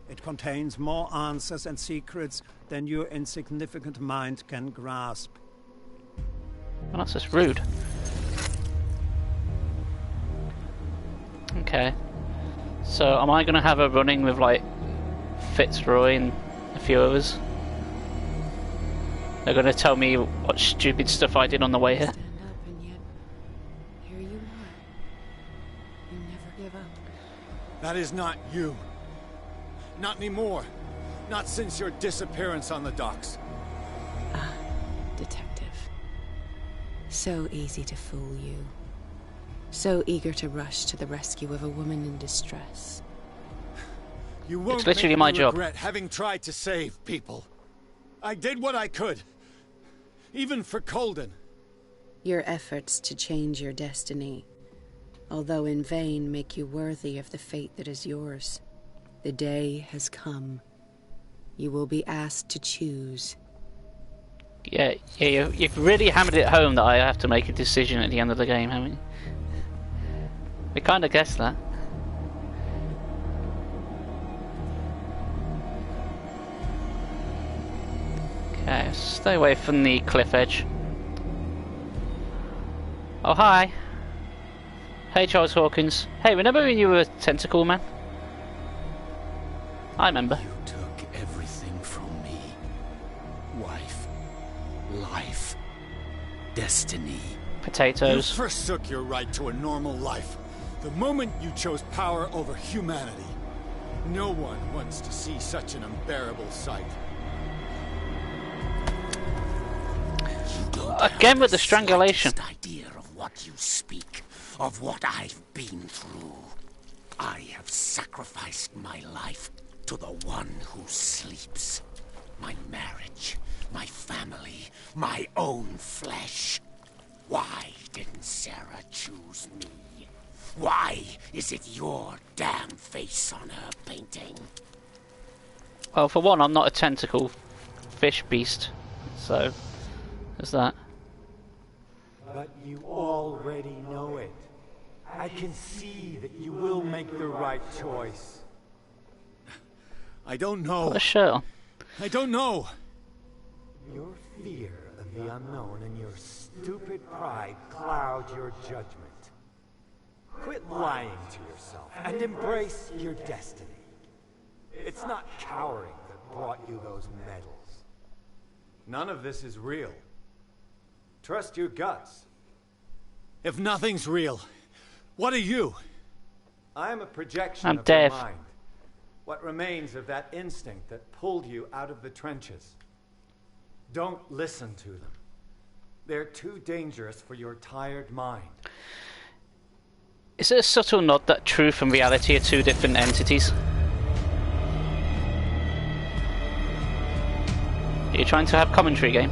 it contains more answers and secrets than your insignificant mind can grasp. Well, that's just rude. Okay. So, am I going to have a running with, like, Fitzroy and a few others? They're going to tell me what stupid stuff I did on the way here. Stand up, and yet here you are. You never give up. That is not you. Not anymore. Not since your disappearance on the docks. Ah, detective. So easy to fool you. So eager to rush to the rescue of a woman in distress. You won't It's literally make my me job. regret having tried to save people. I did what I could. Even for Colden. Your efforts to change your destiny, although in vain, make you worthy of the fate that is yours. The day has come. You will be asked to choose. Yeah, you've really hammered it home that I have to make a decision at the end of the game, haven't you? We kind of guessed that. Okay, stay away from the cliff edge. Oh, hi. Hey, Charles Hawkins. Hey, remember when you were a tentacle man? I remember. You took everything from me. Wife, life, destiny. Potatoes. You forsook your right to a normal life. The moment you chose power over humanity. No one wants to see such an unbearable sight. Again with the strangulation. Idea of what you speak, of what I've been through. I have sacrificed my life to the one who sleeps. My marriage, my family, my own flesh. Why didn't Sarah choose me? Why is it your damn face on her painting? Well, for one, I'm not a tentacle fish beast, so there's that. But you already know it. I can see that you will make the right choice. I don't know. Put a shirt on. I don't know. Your fear of the unknown and your stupid pride cloud your judgment. Quit lying to yourself and embrace your destiny. It's not cowering that brought you those medals. None of this is real. Trust your guts. If nothing's real, what are you? I am a projection I'm of deaf. your mind. What remains of that instinct that pulled you out of the trenches. Don't listen to them. They're too dangerous for your tired mind. Is it a subtle nod that truth and reality are two different entities? Are you trying to have commentary game?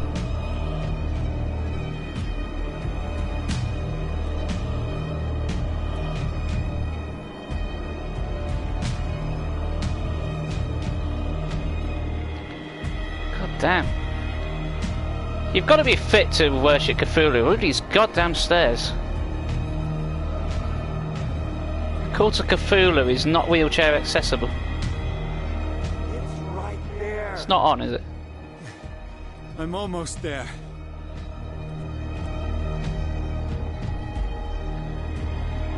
God damn. You've got to be fit to worship Cthulhu. Look at these goddamn stairs. Cult of Cthulhu is not wheelchair accessible. It's right there. It's not on, is it? I'm almost there.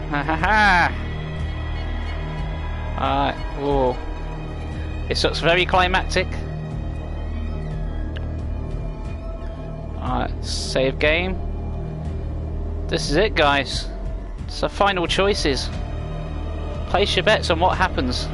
Ha ha ha! Alright, whoa. This looks very climactic. Alright, save game. This is it, guys. It's the final choices. Place your bets on what happens.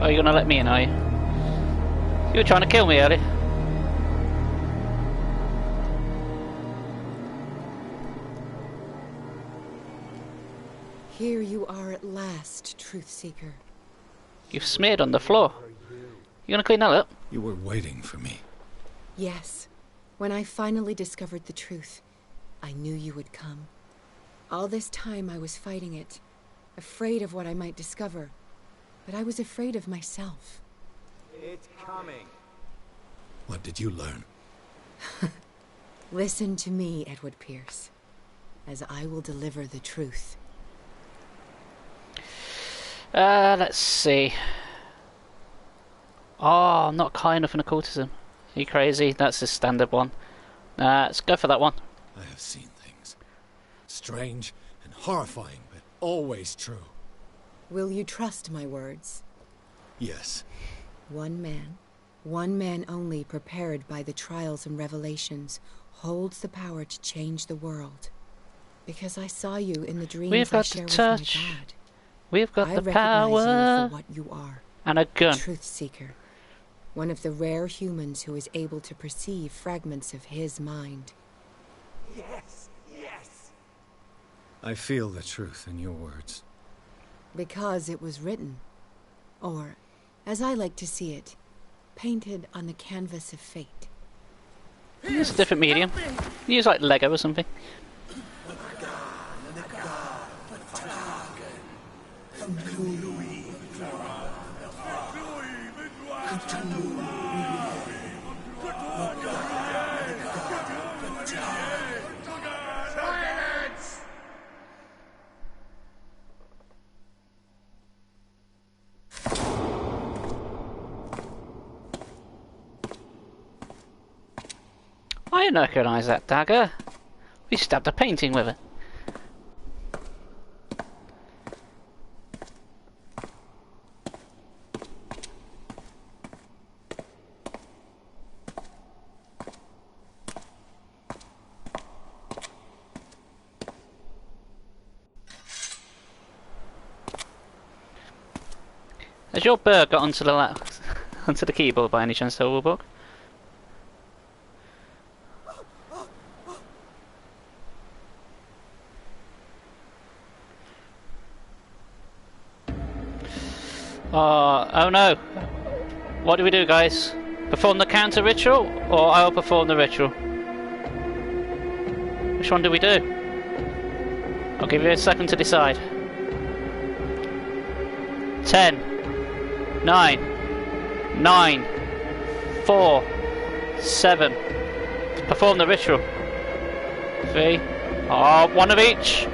Are you gonna let me in, are you? You were trying to kill me earlier. Here you are at last, Truth Seeker. You've smeared on the floor. You gonna clean that up? You were waiting for me. Yes. When I finally discovered the truth, I knew you would come. All this time I was fighting it, afraid of what I might discover. But I was afraid of myself. It's coming. What did you learn? Listen to me, Edward Pierce, as I will deliver the truth. Let's see. Oh, I'm not kind enough in occultism. Are you crazy? That's the standard one. Let's go for that one. I have seen things. Strange and horrifying, but always true. Will you trust my words? Yes. One man only, prepared by the trials and revelations, holds the power to change the world. Because I saw you in the dreams We've I got share the with my touch. God. We've got I the recognize you power. for what you are. And a gun. Truth seeker. One of the rare humans who is able to perceive fragments of his mind. Yes, yes. I feel the truth in your words. Because it was written. Or, as I like to see it, painted on the canvas of fate. Use a different medium. Use like Lego or something. I didn't recognise that dagger. We stabbed a painting with it. Has your bird got onto the onto the keyboard by any chance, Silverbook? Oh no! What do we do, guys? Perform the counter ritual, or I'll perform the ritual? Which one do we do? I'll give you a second to decide. 10, 9, 4, 7. Perform the ritual. 3. One of each.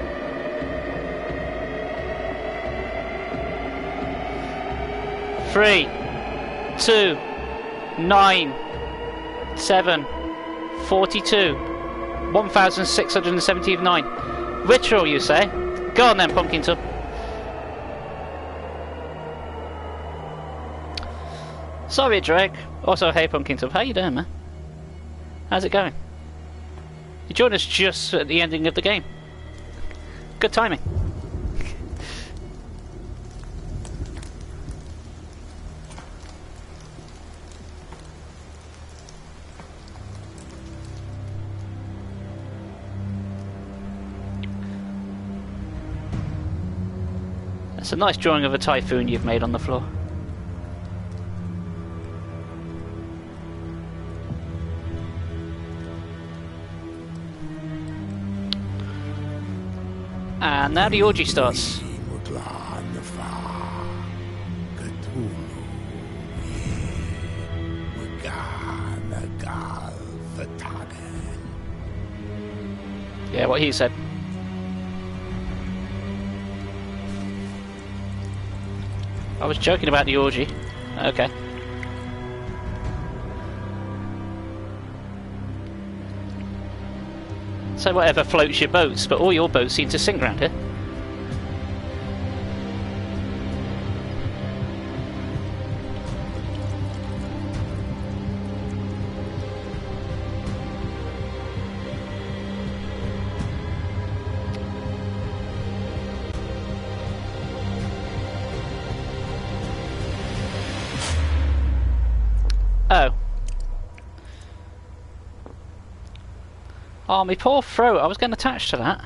3, 2, 9, 7, 42, 1,679. Ritual, you say? Go on then, Pumpkin Tub. Sorry, Drake. Also, hey, Pumpkin Tub. How you doing, man? How's it going? You joined us just at the ending of the game. Good timing. That's a nice drawing of a typhoon you've made on the floor. And now the orgy starts. Yeah, what he said. I was joking about the orgy. Okay. So whatever floats your boats, but all your boats seem to sink round here. Oh. Oh, my poor throat. I was getting attached to that.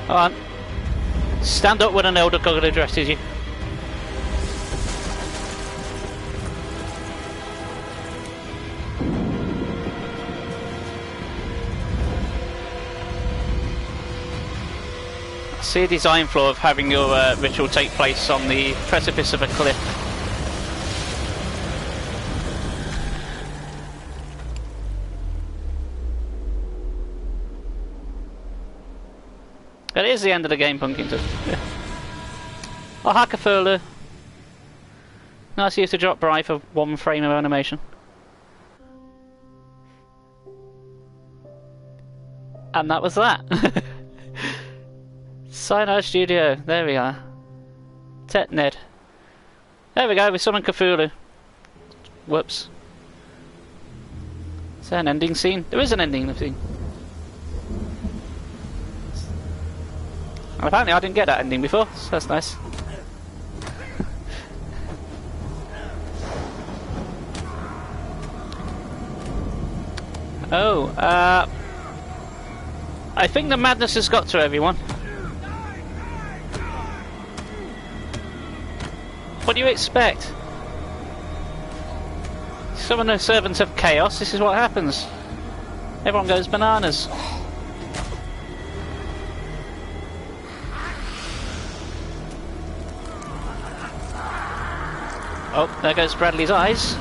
Hold on. Stand up when an elder god addresses you. See a design flaw of having your ritual take place on the precipice of a cliff. That is the end of the game, Punkington. Oh, hi Cthulhu. Nice use to drop by for 1 frame of animation. And that was that. Cyanide Studio, there we are. Tetned. There we go, we summoned Cthulhu. Whoops. Is there an ending scene? There is an ending scene. And apparently I didn't get that ending before, so that's nice. Oh, I think the madness has got to everyone. What do you expect? Summon the servants of chaos, this is what happens. Everyone goes bananas. Oh, there goes Bradley's eyes.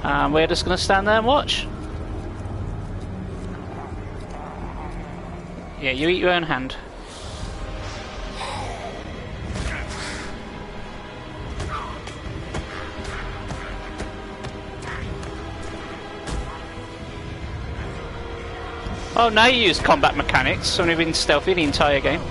And we're just going to stand there and watch. Yeah, you eat your own hand. Oh, now you use combat mechanics, only been stealthy the entire game.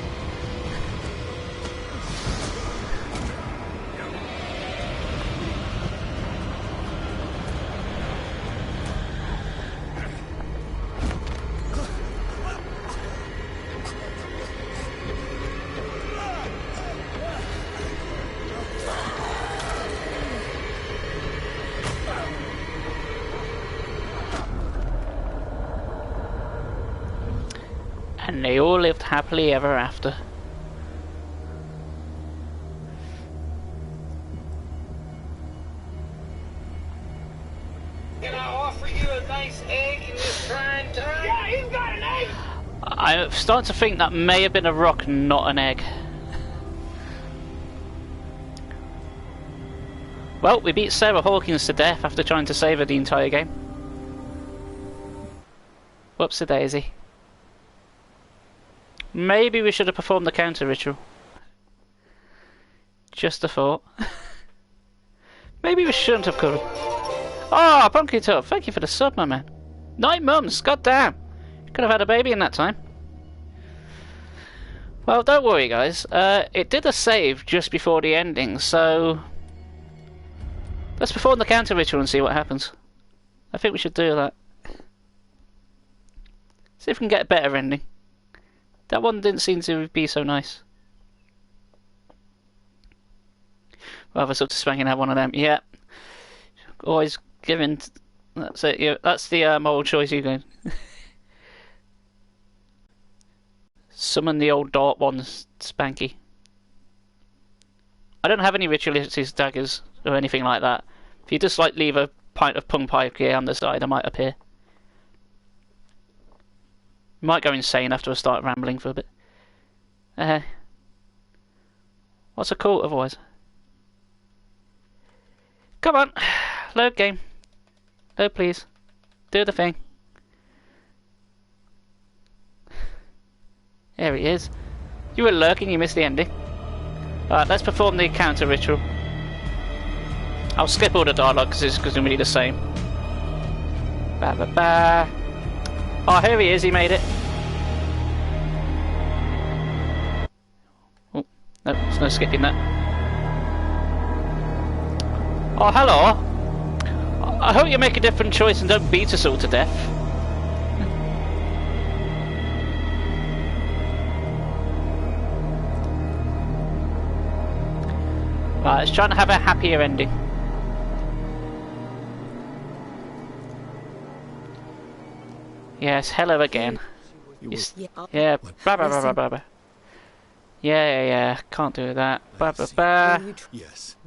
And they all lived happily ever after. Can I offer you a nice egg in this trying time? Yeah, he's got an egg! I'm starting to think that may have been a rock, not an egg. Well, we beat Sarah Hawkins to death after trying to save her the entire game. Whoopsie daisy. Maybe we should have performed the counter ritual. Just a thought. Maybe we shouldn't have covered. Oh, Punkington, thank you for the sub, my man. 9 months, goddamn. Could have had a baby in that time. Well, don't worry, guys. It did a save just before the ending, so let's perform the counter ritual and see what happens. I think we should do that. See if we can get a better ending. That one didn't seem to be so nice. Rather sort of swinging out one of them. Yeah. Always giving. That's it. Yeah, that's the moral choice you go. Summon the old dart ones, Spanky. I don't have any ritualistic daggers or anything like that. If you just like leave a pint of pung pipe here on the side, I might appear. Might go insane after I start rambling for a bit. What's a cult otherwise? Come on, load game. Load please. Do the thing. There he is. You were lurking, you missed the ending. Alright, let's perform the counter ritual. I'll skip all the dialogue because it's going to be the same. Ba ba ba. Oh, here he is, he made it. Oh, no, there's no skipping that. Oh, hello. I hope you make a different choice and don't beat us all to death. Right, let's try and have a happier ending. Yes, hello again. Yeah, blah blah blah blah blah blah. Yeah, can't do that. Blah blah blah. Yes.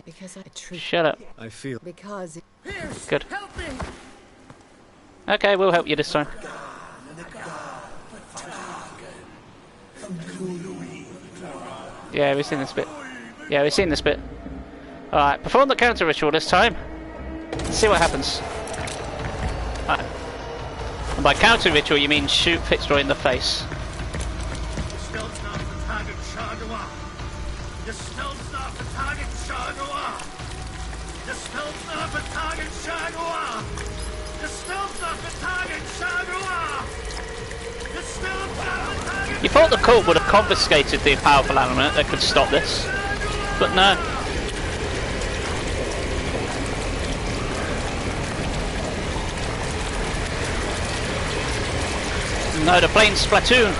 Because I Shut up. I feel. Because Good. Okay, we'll help you this time. Yeah, we've seen this bit. Yeah, we've seen this bit. Alright, perform the counter ritual this time. Let's see what happens. Alright. And by counter ritual, you mean shoot Fitzroy in the face. You thought the cult would have confiscated the powerful element that could stop this, but no. No, the plane's Splatoon.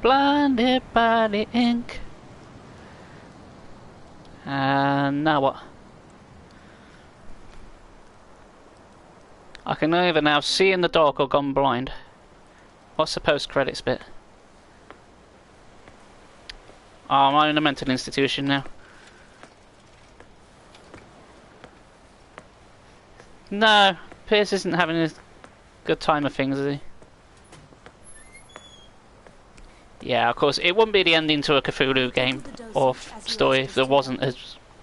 Blinded by the ink. And now what? I can either now see in the dark or gone blind. What's the post-credits bit? Oh, I'm in a mental institution now. No, Pierce isn't having a good time of things, is he? Yeah, of course, it wouldn't be the ending to a Cthulhu game or story if there wasn't a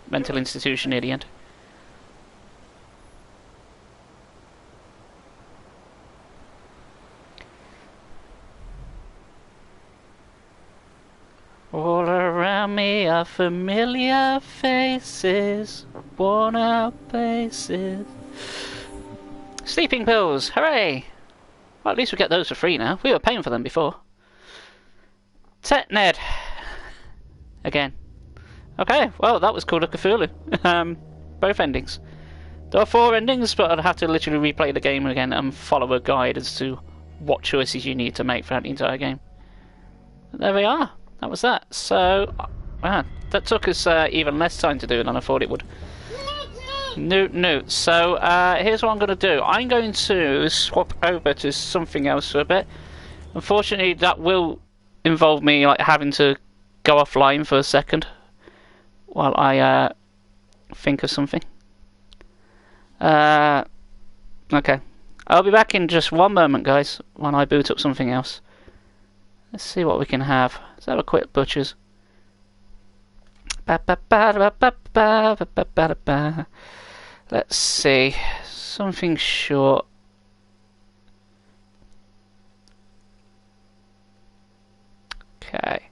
mental institution near the end. All around me are familiar faces, worn out places. Sleeping pills, hooray! Well, at least we get those for free now. We were paying for them before. Ned. Again. Okay, well that was Call of Cthulhu. Both endings. There are 4 endings, but I'd have to literally replay the game again and follow a guide as to what choices you need to make throughout the entire game. But there we are. That was that. So, man, that took us even less time to do than I thought it would. Noot. So, here's what I'm going to do. I'm going to swap over to something else for a bit. Unfortunately, that will involve me like having to go offline for a second while I think of something. Okay. I'll be back in just one moment, guys, when I boot up something else. Let's see what we can have. Let's have a quick butchers. Let's see. Something short. Okay.